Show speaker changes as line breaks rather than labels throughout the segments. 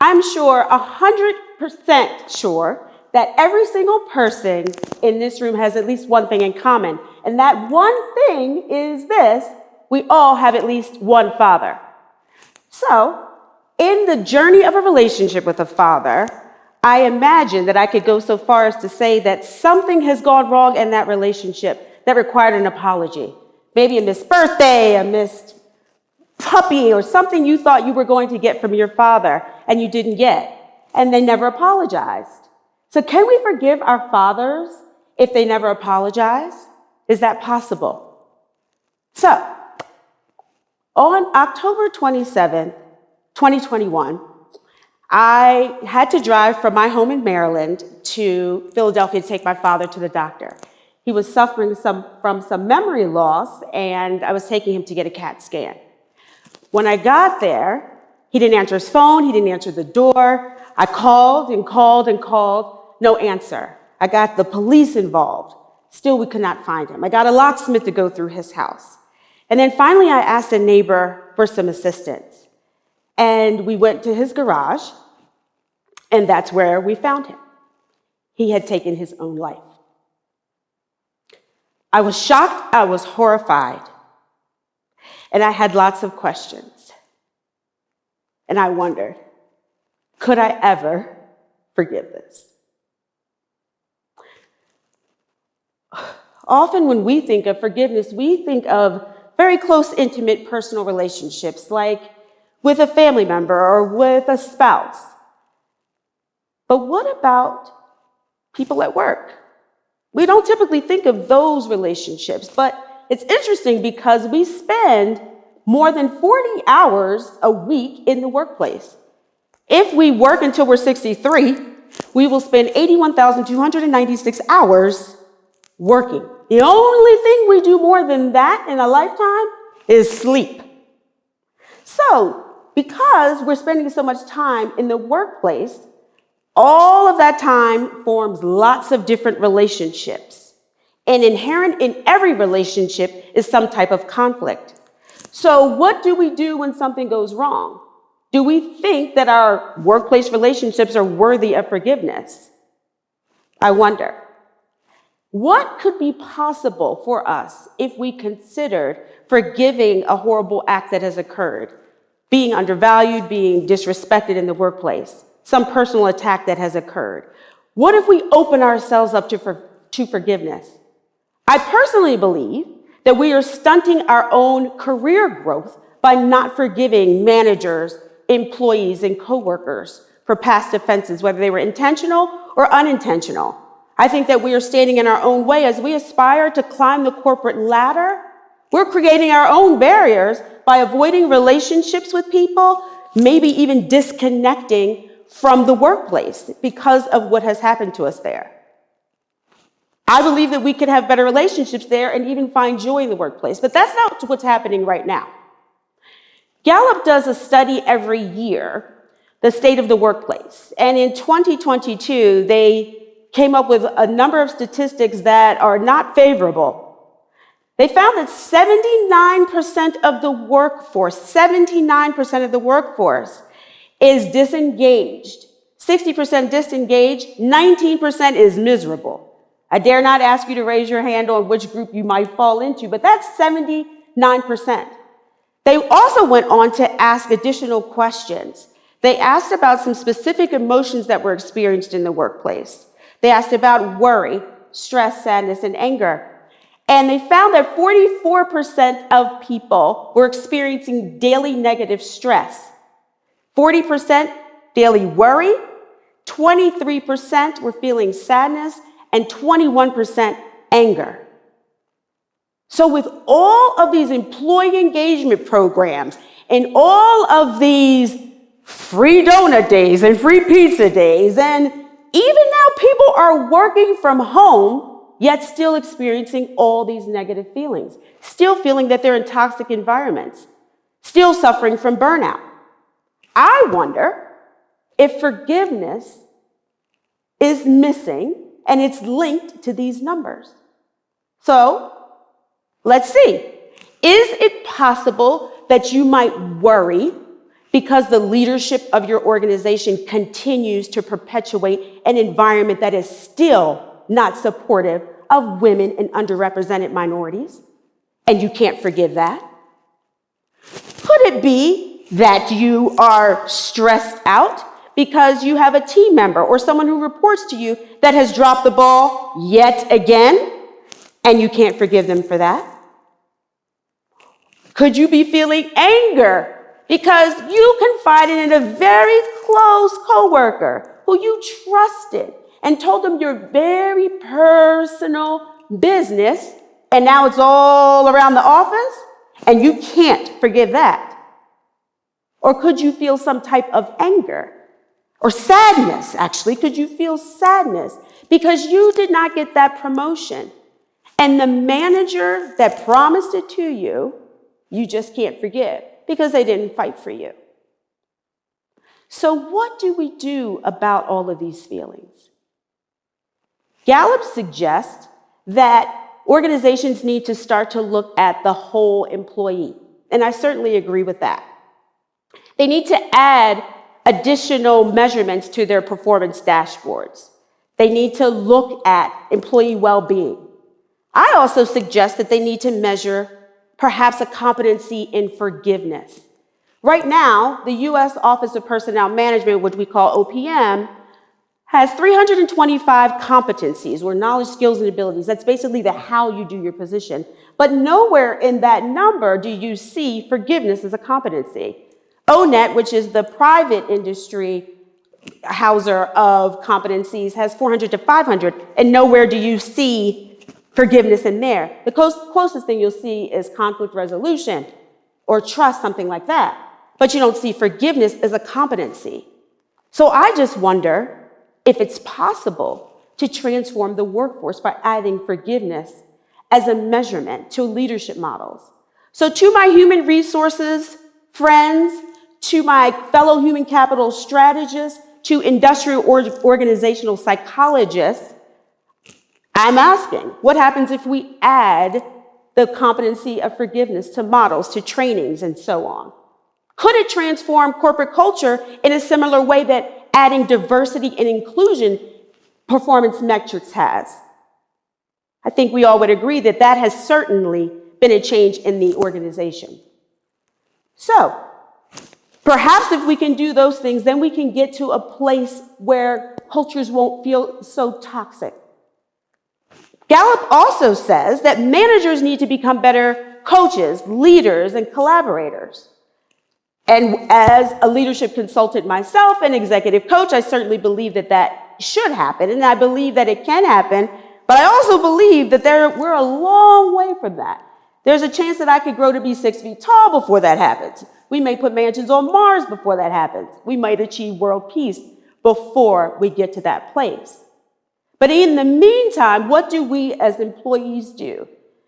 I'm sure, 100% sure, that every single person in this room has at least one thing in common. And that one thing is this: we all have at least one father. So, in the journey of a relationship with a father, I imagine that I could go so far as to say that something has gone wrong in that relationship that required an apology. Maybe a missed birthday, a missed puppy, or something you thought you were going to get from your father and you didn't get, and they never apologized. So can we forgive our fathers if they never apologize? Is that possible? So, on October 27th, 2021, I had to drive from my home in Maryland to Philadelphia to take my father to the doctor. He was suffering from some memory loss, and I was taking him to get a CAT scan. When I got there, he didn't answer his phone, he didn't answer the door. I called and called and called, no answer. I got the police involved. Still, we could not find him. I got a locksmith to go through his house. And then finally, I asked a neighbor for some assistance. And we went to his garage, and that's where we found him. He had taken his own life. I was shocked, I was horrified, and I had lots of questions. And I wondered, could I ever forgive this? Often when we think of forgiveness, we think of very close, intimate, personal relationships, like with a family member or with a spouse. But what about people at work? We don't typically think of those relationships, but it's interesting because we spend more than 40 hours a week in the workplace. If we work until we're 63, we will spend 81,296 hours working. The only thing we do more than that in a lifetime is sleep. So, because we're spending so much time in the workplace, all of that time forms lots of different relationships. And inherent in every relationship is some type of conflict. So what do we do when something goes wrong? Do we think that our workplace relationships are worthy of forgiveness? I wonder. What could be possible for us if we considered forgiving a horrible act that has occurred? Being undervalued, being disrespected in the workplace, some personal attack that has occurred. What if we open ourselves up to forgiveness? I personally believe that we are stunting our own career growth by not forgiving managers, employees, and coworkers for past offenses, whether they were intentional or unintentional. I think that we are standing in our own way as we aspire to climb the corporate ladder. We're creating our own barriers by avoiding relationships with people, maybe even disconnecting from the workplace because of what has happened to us there. I believe that we could have better relationships there and even find joy in the workplace, but that's not what's happening right now. Gallup does a study every year, the state of the workplace, and in 2022, they came up with a number of statistics that are not favorable. They found that 79% of the workforce, 79% of the workforce is disengaged, 60% disengaged, 19% is miserable. I dare not ask you to raise your hand on which group you might fall into, but that's 79%. They also went on to ask additional questions. They asked about some specific emotions that were experienced in the workplace. They asked about worry, stress, sadness, and anger. And they found that 44% of people were experiencing daily negative stress. 40% daily worry, 23% were feeling sadness, and 21% anger. So with all of these employee engagement programs and all of these free donut days and free pizza days, and even now people are working from home, yet still experiencing all these negative feelings, still feeling that they're in toxic environments, still suffering from burnout. I wonder if forgiveness is missing and it's linked to these numbers. So let's see. Is it possible that you might worry because the leadership of your organization continues to perpetuate an environment that is still not supportive of women and underrepresented minorities, and you can't forgive that? Could it be that you are stressed out because you have a team member or someone who reports to you that has dropped the ball yet again, and you can't forgive them for that? Could you be feeling anger because you confided in a very close coworker who you trusted and told them your very personal business, and now it's all around the office, and you can't forgive that? Or could you feel some type of anger or sadness, actually? Could you feel sadness because you did not get that promotion, and the manager that promised it to you, you just can't forgive because they didn't fight for you? So what do we do about all of these feelings? Gallup suggests that organizations need to start to look at the whole employee, and I certainly agree with that. They need to add additional measurements to their performance dashboards. They need to look at employee well-being. I also suggest that they need to measure perhaps a competency in forgiveness. Right now, the U.S. Office of Personnel Management, which we call OPM, has 325 competencies, or knowledge, skills, and abilities. That's basically the how you do your position. But nowhere in that number do you see forgiveness as a competency. ONET, which is the private industry houser of competencies, has 400 to 500, and nowhere do you see forgiveness in there. The closest thing you'll see is conflict resolution or trust, something like that. But you don't see forgiveness as a competency. So I just wonder if it's possible to transform the workforce by adding forgiveness as a measurement to leadership models. So to my human resources friends, to my fellow human capital strategists, to industrial organizational psychologists, I'm asking, what happens if we add the competency of forgiveness to models, to trainings, and so on? Could it transform corporate culture in a similar way that adding diversity and inclusion performance metrics has? I think we all would agree that that has certainly been a change in the organization. So, perhaps if we can do those things, then we can get to a place where cultures won't feel so toxic. Gallup also says that managers need to become better coaches, leaders, and collaborators. And as a leadership consultant myself and executive coach, I certainly believe that that should happen, and I believe that it can happen, but I also believe that we're a long way from that. There's a chance that I could grow to be 6 feet tall before that happens. We may put mansions on Mars before that happens. We might achieve world peace before we get to that place. But in the meantime, what do we as employees do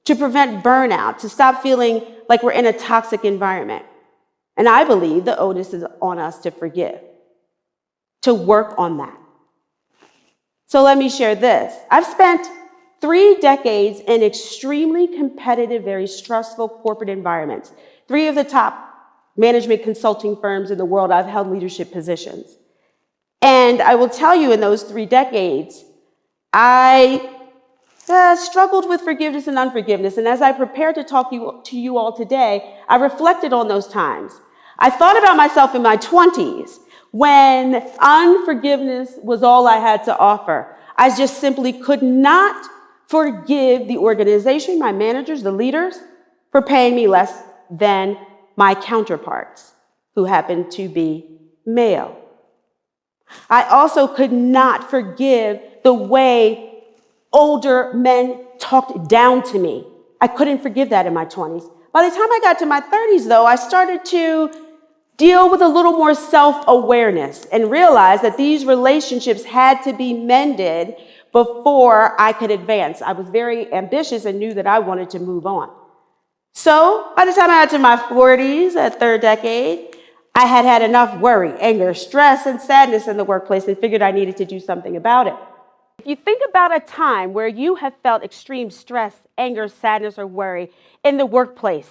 to prevent burnout, to stop feeling like we're in a toxic environment? And I believe the onus is on us to forgive, to work on that. So let me share this. I've spent 3 decades in extremely competitive, very stressful corporate environments. 3 of the top management consulting firms in the world, I've held leadership positions. And I will tell you, in those 3 decades, I struggled with forgiveness and unforgiveness. And as I prepared to talk to you all today, I reflected on those times. I thought about myself in my 20s when unforgiveness was all I had to offer. I just simply could not forgive the organization, my managers, the leaders, for paying me less than my counterparts, who happened to be male. I also could not forgive the way older men talked down to me. I couldn't forgive that in my 20s. By the time I got to my 30s, though, I started to deal with a little more self-awareness and realize that these relationships had to be mended before I could advance. I was very ambitious and knew that I wanted to move on. So by the time I got to my 40s, that 3rd decade, I had had enough worry, anger, stress, and sadness in the workplace and figured I needed to do something about it. If you think about a time where you have felt extreme stress, anger, sadness, or worry in the workplace,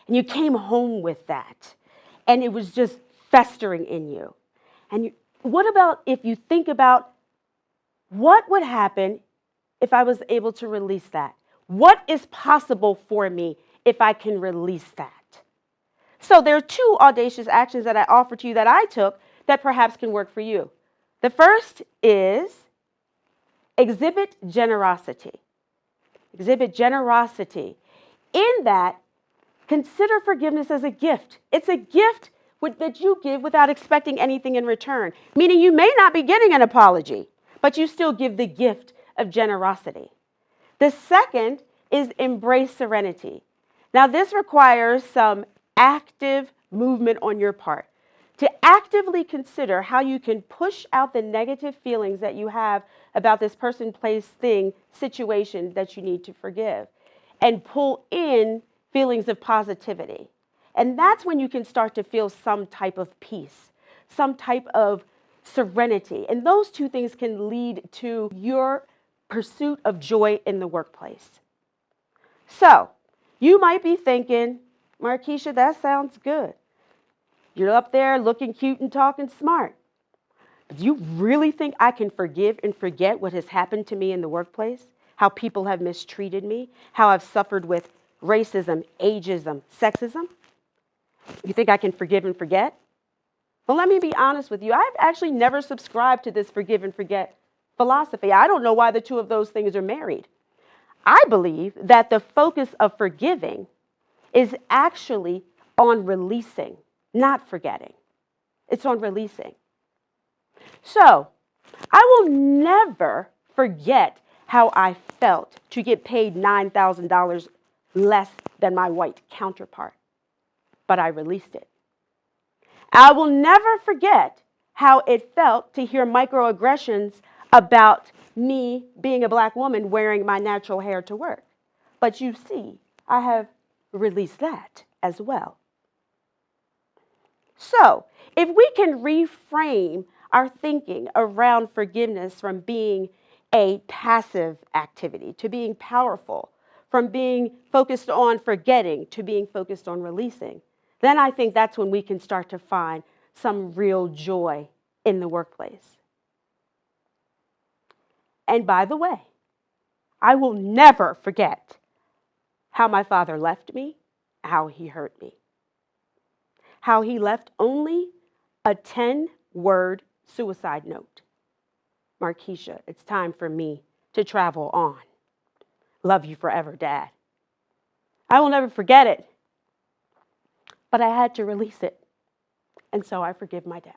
and you came home with that, and it was just festering in you. And what about if you think about what would happen if I was able to release that? What is possible for me if I can release that? So there are two audacious actions that I offer to you that I took that perhaps can work for you. The first is exhibit generosity. Exhibit generosity. In that, consider forgiveness as a gift. It's a gift that you give without expecting anything in return, meaning you may not be getting an apology, but you still give the gift of generosity. The second is embrace serenity. Now, this requires some active movement on your part to actively consider how you can push out the negative feelings that you have about this person, place, thing, situation that you need to forgive, and pull in feelings of positivity. And that's when you can start to feel some type of peace, some type of serenity. And those two things can lead to your pursuit of joy in the workplace. So you might be thinking, Markiesha, that sounds good. You're up there looking cute and talking smart. But do you really think I can forgive and forget what has happened to me in the workplace? How people have mistreated me? How I've suffered with racism, ageism, sexism? You think I can forgive and forget? Well, let me be honest with you. I've actually never subscribed to this forgive and forget philosophy. I don't know why the two of those things are married. I believe that the focus of forgiving is actually on releasing, not forgetting. It's on releasing. So, I will never forget how I felt to get paid $9,000 less than my white counterpart, but I released it. I will never forget how it felt to hear microaggressions about me being a black woman wearing my natural hair to work. But you see, I have released that as well. So, if we can reframe our thinking around forgiveness from being a passive activity to being powerful, from being focused on forgetting to being focused on releasing, then I think that's when we can start to find some real joy in the workplace. And by the way, I will never forget how my father left me, how he hurt me, how he left only a 10-word suicide note. Markiesha, it's time for me to travel on. Love you forever, Dad. I will never forget it, but I had to release it. And so I forgive my dad.